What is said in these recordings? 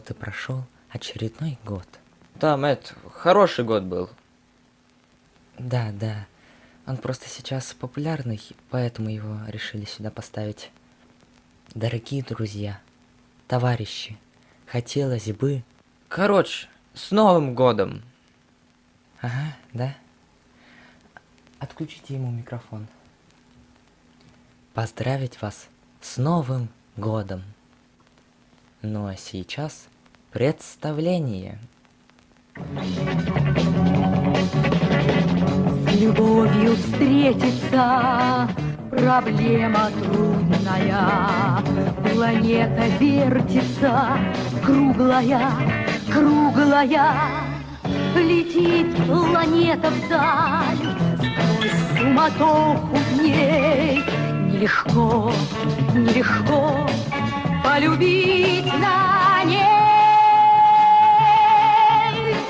Вот и прошел очередной год. Да, Мэтт, хороший год был. Да, да. Он просто сейчас популярный, поэтому его решили сюда поставить. Дорогие друзья, товарищи, хотелось бы... Короче, с Новым годом! Ага, да. Отключите ему микрофон. Поздравить вас с Новым годом. Ну а сейчас представление. С любовью встретиться проблема трудная. Планета вертится, круглая, круглая. Летит планета вдаль, сквозь суматоху дней. Нелегко, нелегко полюбить на ней.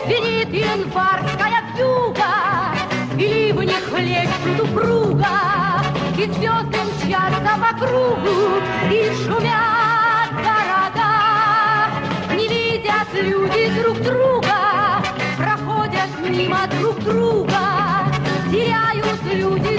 Звенит январская вьюга, и ливни хлещут упруга, и звезды мчатся по кругу, и шумят города. Не видят люди друг друга, проходят мимо друг друга, теряют люди